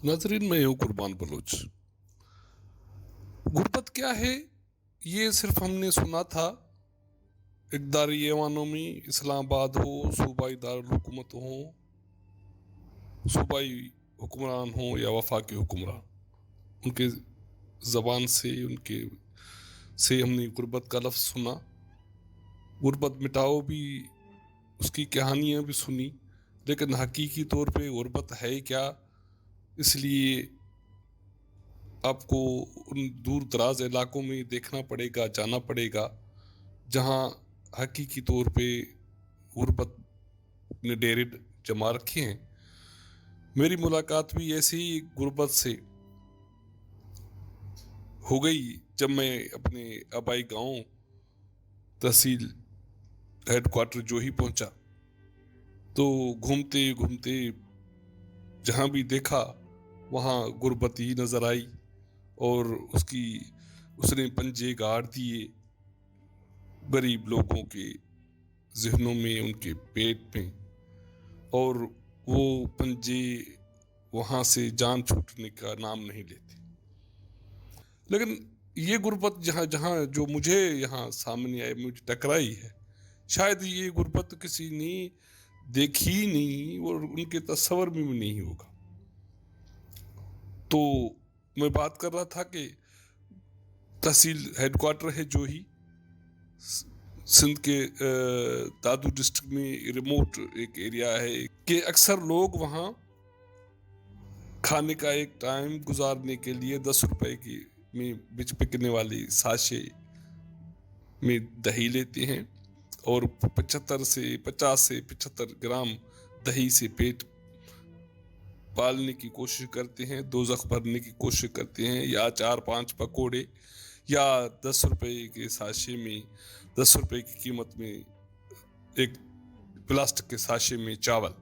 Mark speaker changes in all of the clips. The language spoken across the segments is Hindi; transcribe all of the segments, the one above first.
Speaker 1: नाजरीन, मैं हूँ कुर्बान बलोच। गुर्बत क्या है ये सिर्फ हमने सुना था। इक़्तिदारी ऐवानों में इस्लामाबाद हो, सूबाई दारुल हुकूमत हो, सूबाई हुक्मरान हो या वफाकी हुक्मरान, उनके ज़बान से हमने गुर्बत का लफ्ज़ सुना। गुर्बत मिटाओ भी, उसकी कहानियाँ भी सुनी, लेकिन हकीकी तौर पे गुर्बत है क्या, इसलिए आपको उन दूर दराज इलाकों में देखना पड़ेगा, जाना पड़ेगा, जहाँ हकीकी तौर पे गुर्बत ने डेरे जमा रखे हैं। मेरी मुलाकात भी ऐसी ही गुर्बत से हो गई जब मैं अपने आबाई गांव तहसील हेडक्वार्टर जो ही पहुंचा। तो घूमते घूमते जहाँ भी देखा वहाँ गुर्बत ही नज़र आई और उसने पंजे गाड़ दिए गरीब लोगों के जहनों में, उनके पेट में, और वो पंजे वहाँ से जान छूटने का नाम नहीं लेते। लेकिन ये गुर्बत जहाँ जहाँ जो मुझे यहाँ सामने आई, मुझे टकराई है, शायद ये गुर्बत किसी ने देखी नहीं और उनके तस्वर में भी नहीं होगा। तो मैं बात कर रहा था कि तहसील हेडक्वार्टर है जो ही सिंध के दादू डिस्ट्रिक्ट में रिमोट एक एरिया है कि अक्सर लोग वहाँ खाने का एक टाइम गुजारने के लिए 10 रुपए की में बिकने वाली साशे में दही लेते हैं और 50 से 75 ग्राम दही से पेट पालने की कोशिश करते हैं, दोज़ख भरने की कोशिश करते हैं, या 4-5 पकोड़े या 10 रुपए के साशे में, 10 रुपए की कीमत में एक प्लास्टिक के साशे में चावल।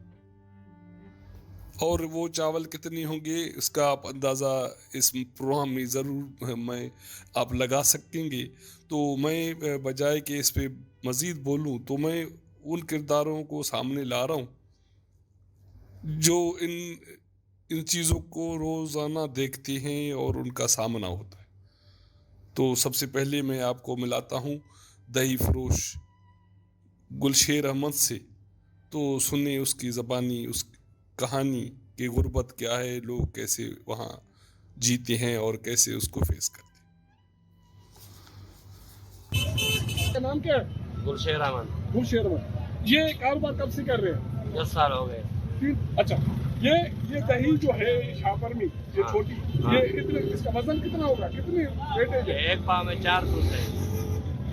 Speaker 1: और वो चावल कितने होंगे इसका आप अंदाज़ा इस प्रोग्राम में ज़रूर आप लगा सकेंगे। तो मैं बजाय कि इस पे मज़ीद बोलूं, तो मैं उन किरदारों को सामने ला रहा हूं जो इन चीज़ों को रोज़ाना देखते हैं और उनका सामना होता है। तो सबसे पहले मैं आपको मिलाता हूँ दही फरोश गुलशेर अहमद से। तो सुने उसकी ज़बानी उस कहानी कि गुर्बत क्या है, लोग कैसे वहाँ जीते हैं और कैसे उसको फेस करते हैं।
Speaker 2: नाम क्या है?
Speaker 3: गुलशेर अहमद।
Speaker 2: गुलशेर अहमद। ये कारोबार कब से कर रहे हैं?
Speaker 3: 10 साल हो गए।
Speaker 2: अच्छा, ये दही जो है शाहपुर में, ये छोटी, ये इतने, इसका वजन कितना होगा, कितनी वेटेज है?
Speaker 3: एक पाव में 4 दूध है।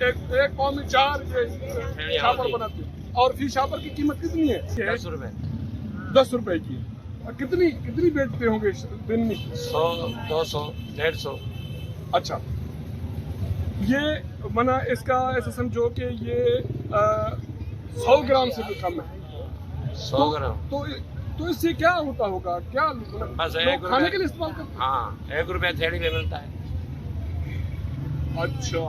Speaker 2: एक पाव में 4 शाहपुर बनाते हैं। और फिर शाहपुर की कीमत कितनी है?
Speaker 3: 10 रुपए।
Speaker 2: 10 रुपए की। कितनी बेचते होंगे दिन में?
Speaker 3: 100, 200, 150।
Speaker 2: अच्छा, ये मना इसका ऐसा समझो कि ये 100 ग्राम से भी कम है।
Speaker 3: 100 ग्राम।
Speaker 2: तो इससे क्या होता होगा, क्या
Speaker 3: बस
Speaker 2: खाने के लिए इस्तेमाल करते हैं?
Speaker 3: हाँ, 1 रुपया थैली में मिलता है।
Speaker 2: अच्छा,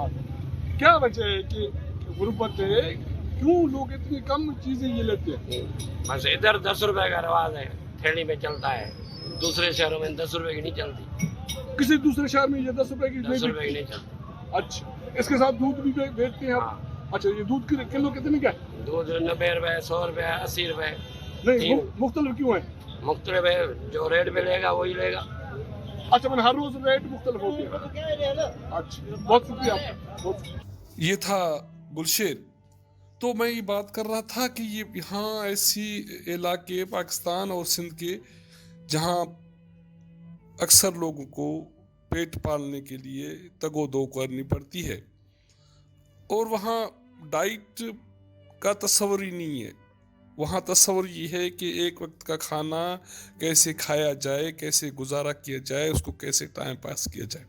Speaker 2: क्या वजह है कि गुर्बत है, क्यों लोग इतनी कम चीजें ये लेते हैं?
Speaker 3: बस इधर 10 रुपए का रवाज है, थैली में चलता है। दूसरे शहरों में 10 रुपए की नहीं चलती।
Speaker 2: किसी दूसरे शहर में ये 10 रुपए की
Speaker 3: 10 रुपए की नहीं चलती।
Speaker 2: अच्छा, इसके साथ दूध भी बेचते हैं आप?
Speaker 3: हाँ।
Speaker 2: अच्छा, ये दूध किलो कितने का है?
Speaker 3: दूध 90 रुपए, 100 रुपए, 80 रुपए।
Speaker 2: नहीं, मुख्तलिफ क्यों है?
Speaker 3: मुख्तलिफ है, जो रेट पे लेगा वही लेगा।
Speaker 2: अच्छा, मैंने हर रोज रेट मुख्तलिफ होते हैं। अच्छा, बहुत शुक्रिया आपका।
Speaker 1: ये था गुलशेर। तो मैं ये बात कर रहा था कि ये यहाँ ऐसी इलाके पाकिस्तान और सिंध के जहाँ अक्सर लोगों को पेट पालने के लिए तगो-दो करनी पड़ती है और वहाँ डाइट का तस्वर ही नहीं है। वहाँ तस्वर ये है कि एक वक्त का खाना कैसे खाया जाए, कैसे गुजारा किया जाए, उसको कैसे टाइम पास किया जाए।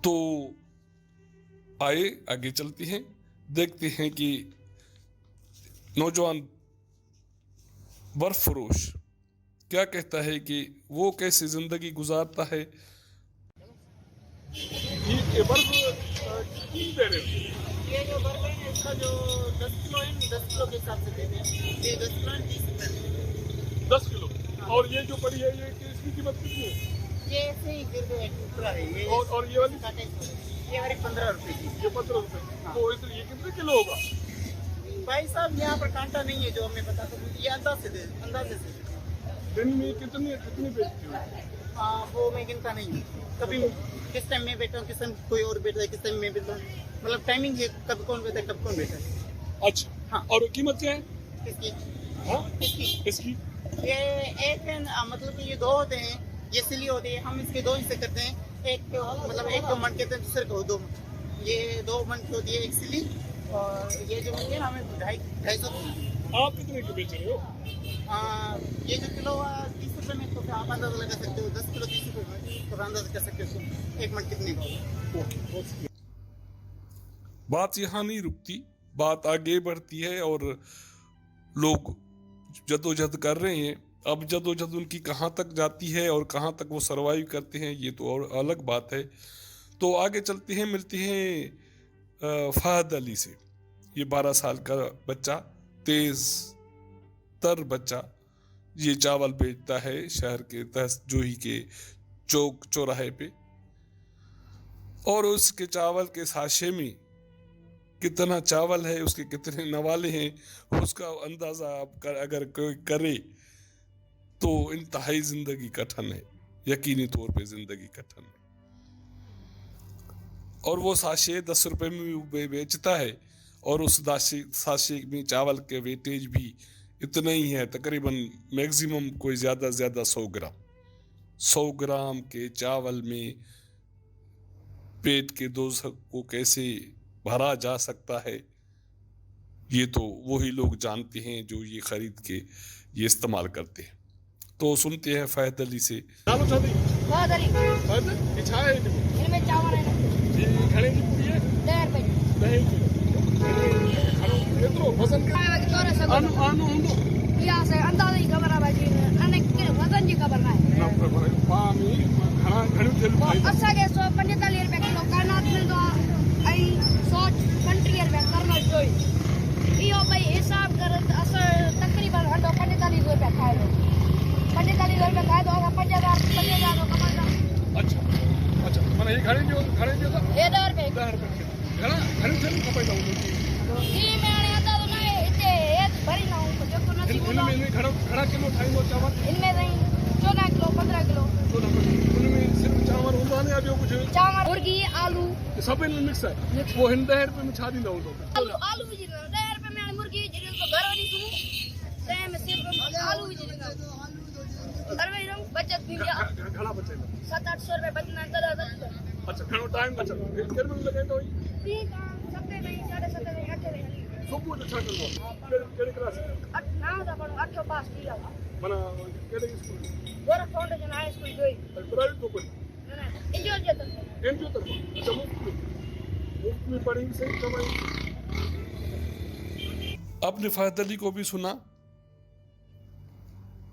Speaker 1: तो आए आगे चलते हैं, देखते हैं कि नौजवान बर्फ फरोश क्या कहता है कि वो कैसे जिंदगी गुजारता है।
Speaker 2: ये बर्फ कितनी दे रहे हैं?
Speaker 4: ये जो बर्फ है इसका जो 10 किलो है, 10 किलो के हिसाब से देते हैं। ये 10 किलो 30 रुपए।
Speaker 2: 10 किलो। और ये जो पड़ी है ये इसकी कीमत कितनी है?
Speaker 4: ये ऐसे ही गिर गए टुकड़ा है ये।
Speaker 2: और ये वाली?
Speaker 4: ये वाली 15 रुपए की।
Speaker 2: ये 15 रुपए। तो इसलिए ये कितने किलो होगा?
Speaker 4: भाई साहब यहाँ पर कांटा नहीं है जो हमें पता, तो ये अंदाजे से।
Speaker 2: दिन में कितनी बेचती हो?
Speaker 4: हाँ वो मैं गिनता नहीं हूँ, कभी किस टाइम मैं बैठा हूँ, किस टाइम कोई और बैठा है, किस टाइम मैं बैठा हूँ, मतलब टाइमिंग है, कब कौन बैठा है, कब कौन बैठा है।
Speaker 2: अच्छा
Speaker 4: हाँ।
Speaker 2: और कीमत क्या है
Speaker 4: किसकी?
Speaker 2: हाँ?
Speaker 4: किसकी?
Speaker 2: इसकी?
Speaker 4: ये एक है मतलब कि ये दो होते हैं, ये सिली होती है, हम इसके दो हिस्से करते हैं, एक मतलब एक को मन कहते हैं, दूसरे को दो मन। ये 2 मन की होती है एक सिली, और ये जो होती है हमें 250
Speaker 2: आप कितने की बेच रहे हो?
Speaker 4: ये जो किलो 30 रुपये में, तो फिर आप अंदाजा लगा सकते हो, 10 किलो 30 रुपये में, तो अंदाजा कर सकते हो एक मन कितने का होगा।
Speaker 1: बात यहाँ नहीं रुकती, बात आगे बढ़ती है और लोग जदोजहद कर रहे हैं। अब जदोजहद उनकी कहाँ तक जाती है और कहाँ तक वो सरवाइव करते हैं ये तो और अलग बात है। तो आगे चलते हैं, मिलते हैं फहद अली से। ये 12 साल का बच्चा, तेज तर बच्चा, ये चावल बेचता है शहर के तहसील के चौक चौराहे पे। और उसके चावल के साशे में कितना चावल है, उसके कितने नवाले हैं, उसका अंदाजा आप अगर कोई करे तो इंतहाई जिंदगी कठिन है, यकीनी तौर पे जिंदगी कठिन है। और वो साशे 10 रुपए में बेचता है और उस साशे में चावल के वेटेज भी इतना ही है, तकरीबन मैक्सिमम कोई ज़्यादा से ज़्यादा 100 ग्राम। 100 ग्राम के चावल में पेट के दोष को कैसे भरा जा सकता है ये तो वही लोग जानते हैं जो ये खरीद के ये इस्तेमाल करते हैं। तो सुनते हैं फहद अली से।
Speaker 2: नालो छाती?
Speaker 5: फहद अली।
Speaker 2: फहद ये छा है
Speaker 5: इनमें चावल है ना?
Speaker 2: ये घणे की पूरी है?
Speaker 5: 10 रुपए।
Speaker 2: 10 किलो। केतरो वजन के? आनु
Speaker 5: या से अंदाज़ा ही खबर है भाई, अने के वजन जी खबर ना है।
Speaker 2: ना पर पामी घणी थेल भाई।
Speaker 5: असा के 145 रुपए किलो कानात में तो आई 135 रुपए करना जोई। यो भाई हिसाब कर असा तकरीबन 145 रुपए खाए लो। 45 रुपए खाए तो 50,000 कमाना।
Speaker 2: अच्छा माने ये घणे जो था?
Speaker 5: ये 10 रुपए।
Speaker 2: 10 रुपए। घणी थेल खपाई जाऊ।
Speaker 5: ई मैंने अंदाज़ा ना इते एक भरी ना हूं जो को नसी बोला।
Speaker 2: इनमें घड़ा किलो ठाई चावल?
Speaker 5: इनमें नहीं 14 किलो 15 किलो।
Speaker 2: 14 किलो। उनमें सिर्फ चावल होता नहीं, अभी कुछ
Speaker 5: चावल मुर्गी आलू
Speaker 2: सब इनमें मिक्स है। वो 10 रुपए में छा दी ना
Speaker 5: आलू जी 10 रुपए में मुर्गी जी तो घर वाली सुनो ते में सिर्फ आलू जी ना अरे हम बचत भी
Speaker 2: घड़ा बचेगा
Speaker 5: 700-800 रुपए बचना दादा।
Speaker 2: अच्छा घणो टाइम बचा केर में लगे तो
Speaker 5: ठीक है, 7 नहीं 7.5 नहीं 8 नहीं
Speaker 2: सुबह अच्छा करवा केड़े क्लास
Speaker 5: 8 ना था पर 8 पास किया
Speaker 2: मना केड़े school?
Speaker 5: Gorakh foundation high school जोई
Speaker 2: प्राइवेट तो कोई
Speaker 5: ना इंजॉय जे तो
Speaker 2: एनजीओ तरफ। अच्छा मुफ्त में पढ़ेंगे सही कमाई।
Speaker 1: आपने फहद अली को भी सुना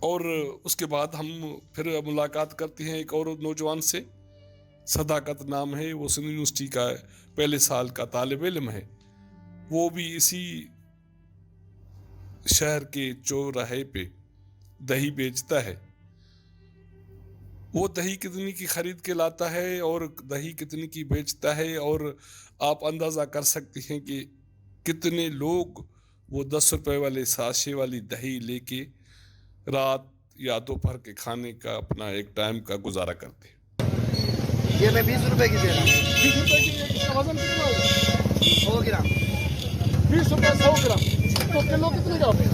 Speaker 1: और उसके बाद हम फिर मुलाकात करते हैं एक और नौजवान से। सदाकत नाम है, वो सिंध यूनिवर्सिटी का पहले साल का तालिब इल्म है। वो भी इसी शहर के चौराहे पे दही बेचता है। वो दही कितनी की खरीद के लाता है और दही कितनी की बेचता है, और आप अंदाज़ा कर सकते हैं कि कितने लोग वो 10 रुपए वाले साशे वाली दही लेके रात या दोपहर के खाने का अपना एक टाइम का गुजारा करते हैं।
Speaker 6: ये मैं 20 रुपए की दे रहा हूँ।
Speaker 2: 20 रुपए की इसका वजन कितना होगा?
Speaker 6: 100 ग्राम।
Speaker 2: 20 रुपए 100 ग्राम तो किलो कितने का होगा?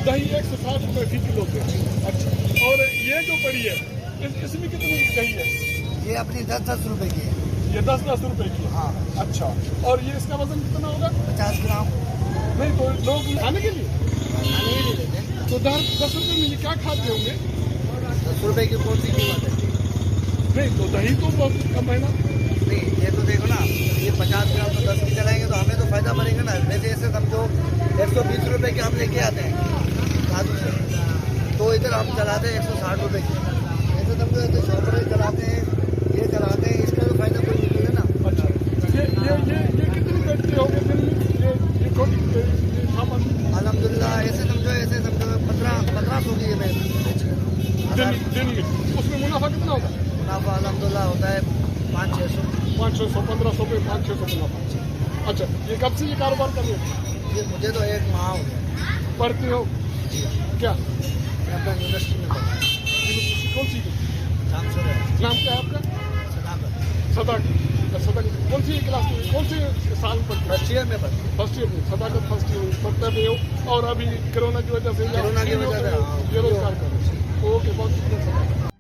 Speaker 2: दही 160 रुपए फी किलो पे। अच्छा और ये जो पड़ी है इसमें कितनी दही है?
Speaker 6: ये अपनी 10-10 रुपए की है।
Speaker 2: ये 10-10 रुपए की।
Speaker 6: हाँ।
Speaker 2: अच्छा और ये इसका वजन कितना होगा?
Speaker 6: 50 ग्राम।
Speaker 2: नहीं तो लोग खाने के लिए
Speaker 6: खाने ही नहीं लेते।
Speaker 2: तो 10 रुपए में ये क्या खाते होंगे?
Speaker 6: 10 रुपए की कौन सी कीमत है?
Speaker 2: नहीं तो दही तो बहुत कम है ना?
Speaker 6: नहीं ये तो देखो ना, ये 50 ग्राम तो 10 की चलाएंगे तो हमें तो फायदा पड़ेगा ना। वैसे ऐसे समझो 120 रुपए के हम लेके आते हैं साधु से, तो इधर हम चलाते हैं 160 रुपए की। ऐसे समझो ऐसे शॉपर चलाते हैं, ये चलाते हैं, इसका तो फायदा कोई निकलेगा ना।
Speaker 2: अच्छा ये कितनी बेचते होंगे दिन में? ये छोटी सामान
Speaker 6: अल्हम्दुलिल्लाह ऐसे समझो 1500 की ये मैं बेच रहा हूँ।
Speaker 2: दिन में, उसमें मुनाफा कितना होता है?
Speaker 6: मुनाफा अल्हम्दुलिल्लाह होता है 500-600।
Speaker 2: 500 1500 पे 500 मुनाफा। अच्छा, ये कब से ये कारोबार कर रहे हो?
Speaker 6: ये मुझे तो 1 माह हो गया।
Speaker 2: पढ़ते हो क्या?
Speaker 6: मैं अपना यूनिवर्सिटी में पढ़ा।
Speaker 2: यूनिवर्सिटी कौन सी?
Speaker 6: चांसर है
Speaker 2: नाम क्या है आपका?
Speaker 6: सदाकत।
Speaker 2: सदाकत कौन सी क्लास में, कौन से साल पढ़ते हो?
Speaker 6: फर्स्ट ईयर में पढ़ा।
Speaker 2: फर्स्ट ईयर में, सदाकत फर्स्ट ईयर में पढ़ते रहे हो, और अभी कोरोना की वजह से
Speaker 6: कोरोना की वजह से, हाँ।
Speaker 2: बेरोजगार कर रहे हो। ओके, बहुत शुक्रिया।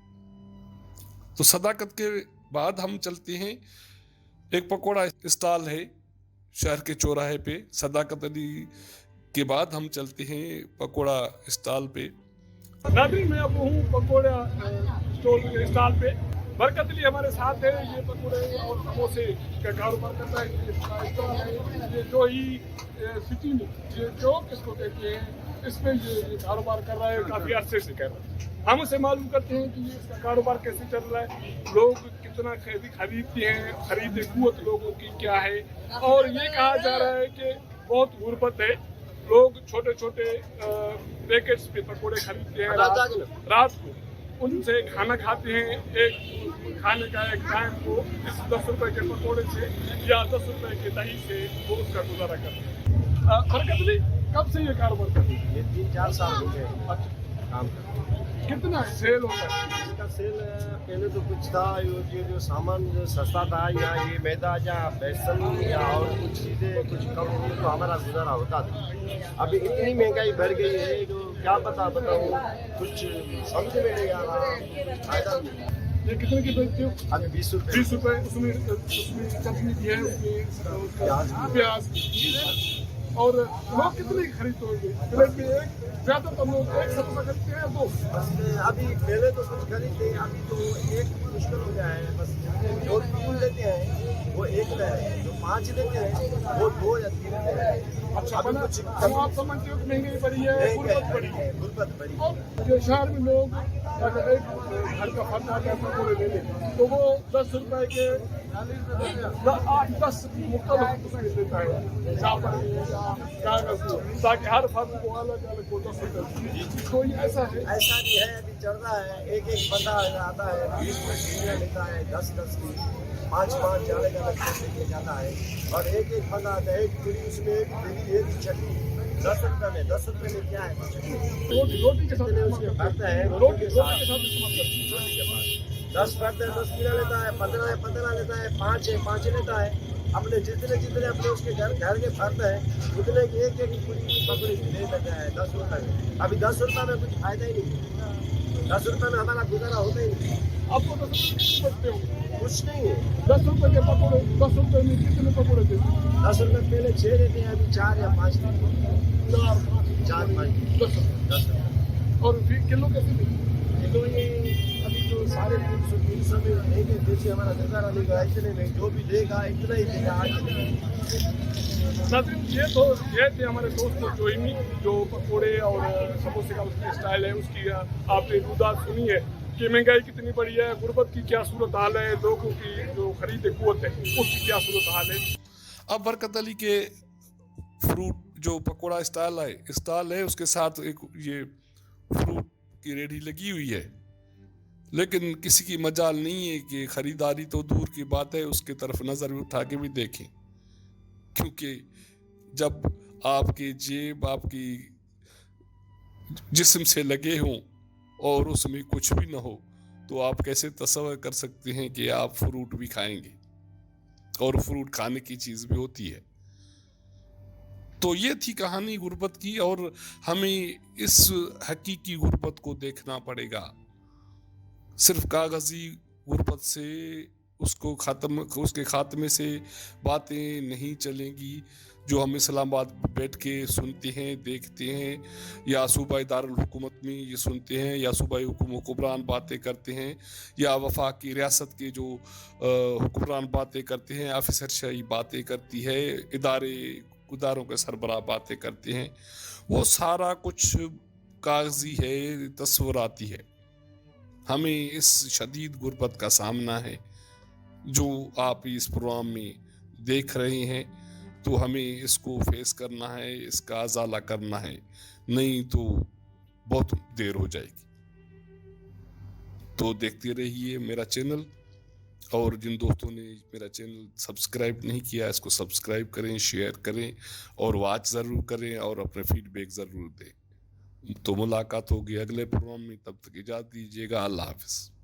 Speaker 1: तो सदाकत के बाद हम चलते हैं, एक पकोड़ा स्टॉल है शहर के चौराहे पे। सदाकत अली के बाद हम चलते हैं पकोड़ा स्टॉल पे।
Speaker 2: नाज़रीन, मैं अब हूँ पकोड़ा स्टॉल पे। बरकत अली हमारे साथ है। ये पकोड़े और समोसे का कारोबार करता है। ये स्टॉल है, ये जो ही सिटी में ये चौक इसको कहते हैं, इसमें ये कारोबार कर रहा है, काफ़ी अरसे से कर रहा है। हम उसे मालूम करते हैं कि ये इसका कारोबार कैसे चल रहा है, लोग कितना खरीदते हैं, खरीदे कुवत लोगों की क्या है। और ये कहा जा रहा है कि बहुत गुर्बत है, लोग छोटे छोटे पैकेट्स पे पकोड़े खरीदते हैं रात को, उनसे खाना खाते हैं। एक खाने का एक टाइम को इस 10 रुपए के पकोड़े से या 10 रुपए के दही से वो उसका गुजारा करते हैं। बरकत अली, कब से ये कारोबार करते हैं?
Speaker 6: ये 3-4 साल हो गए
Speaker 2: अच्छा,
Speaker 6: काम करते।
Speaker 2: कितना सेल होता है?
Speaker 6: इसका सेल पहले तो कुछ था, ये जो सामान जो सस्ता था, या ये मैदा या बेसन या और कुछ चीज़ें कुछ कम हुई तो हमारा गुजारा होता था। अभी इतनी महंगाई बढ़ गई है जो क्या बताऊँ, कुछ समझ में नहीं आ रहा, फायदा नहीं।
Speaker 2: ये कितने की बेचते हो?
Speaker 6: अभी 20 रुपये।
Speaker 2: 20 रुपए। उसमें चटनी भी है, उसमें प्याज। और लोग कितने खरीदते होंगे प्लेट में? एक ज्यादा तो लोग एक समोसा खरीदते हैं, 2।
Speaker 6: अभी पहले तो कुछ खरीदते, अभी तो एक मुश्किल हो गया है। बस जो 3 लेते हैं वो 1 ले रहे हैं, जो 5 लेते हैं वो 2 या 3 ले रहे हैं।
Speaker 2: अच्छा, बना तो आप समझते हो कि महंगाई बढ़ी है, गुर्बत बढ़ी है।
Speaker 6: गुर्बत बढ़ी।
Speaker 2: और ये शहर में लोग अगर एक घर का फर्द आकर पकोड़े ले लें तो वो 10 रुपए के 8-10 मुख्तलिफ देता है चापड़ में या कागज में, ताकि हर फर्द को अलग अलग को 10 रुपए। तो ये ऐसा है?
Speaker 6: ऐसा नहीं है, अभी चल रहा है। एक बंदा आता है, 20 में लेता है, 10 की 5 अलग अलग लेके जाता है। और एक बंदा आता है, एक पूरी उसमें एक चटनी 10 रुपए में। 10 रुपए में क्या है चटनी?
Speaker 2: रोटी के साथ
Speaker 6: उसके भरता है,
Speaker 2: रोटी के साथ इस्तेमाल करते हैं।
Speaker 6: रोटी के पास 10 भरता है, 10 किलो लेता है, 15 लेता है, 5 लेता है। अपने जितने अपने उसके घर के फर्द है उतने की एक पूरी पकड़ी ले लेता है 10 रुपए में। अभी 10 रुपए में कुछ फायदा ही नहीं। 10 रुपए में हमारा गुजारा होता ही नहीं।
Speaker 2: आपको 10 रुपए बचते हो?
Speaker 6: कुछ नहीं है।
Speaker 2: 10 रुपए के पकोड़े, 10 रुपए में कितने पकोड़े देते हैं?
Speaker 6: 10 रुपए पहले 6 देते हैं, अभी 4 या 5 देते हैं।
Speaker 2: 4-5 10 रुपए। और फिर किलो कैसे देते हैं?
Speaker 6: तो ये अभी तो सारे 300 में लेंगे, जैसे हमारा गुजारा नहीं होगा, इतने में जो भी देगा इतना ही देगा।
Speaker 2: नाज़रीन, ये थे हमारे दोस्त जोइमी, जो पकोड़े और समोसे का उसकी स्टाइल है, उसकी आपने रुदात सुनी है कि महंगाई कितनी बढ़ी है, गुर्बत की क्या सूरत हाल है, लोगों की जो खरीद कुवत है उसकी क्या सूरत हाल है।
Speaker 1: अब बरकत अली के फ्रूट जो पकोड़ा स्टॉल है उसके साथ एक ये फ्रूट की रेडी लगी हुई है, लेकिन किसी की मजाल नहीं है कि खरीदारी तो दूर की बात है, उसके तरफ नजर उठा के भी देखें। क्योंकि जब आपकी जेब आपकी जिस्म से लगे हों और उसमें कुछ भी ना हो, तो आप कैसे तसव्वुर कर सकते हैं कि आप फ्रूट भी खाएंगे, और फ्रूट खाने की चीज़ भी होती है। तो ये थी कहानी गुर्बत की, और हमें इस हकीकी गुर्बत को देखना पड़ेगा। सिर्फ कागजी गुर्बत से उसके खात्मे से बातें नहीं चलेंगी, जो हम इस्लामाबाद बैठ के सुनते हैं, देखते हैं, या सूबाई दारुल हुकूमत में ये सुनते हैं, या सूबाई हुक्मरान बातें करते हैं, या वफाकी रियासत के जो हुक्मरान बातें करते हैं, ऑफिसरशाही बातें करती है, इदारों के सरबराह बातें करते हैं। वो सारा कुछ कागजी है, तस्वुराती है। हमें इस शदीद गुर्बत का सामना है जो आप इस प्रोग्राम में देख रहे हैं, तो हमें इसको फेस करना है, इसका अजाला करना है, नहीं तो बहुत देर हो जाएगी। तो देखते रहिए मेरा चैनल, और जिन दोस्तों ने मेरा चैनल सब्सक्राइब नहीं किया इसको सब्सक्राइब करें, शेयर करें और वॉच ज़रूर करें और अपने फीडबैक ज़रूर दें। तो मुलाकात होगी अगले प्रोग्राम में, तब तक इजाज़त दीजिएगा। अल्लाह हाफ़िज़।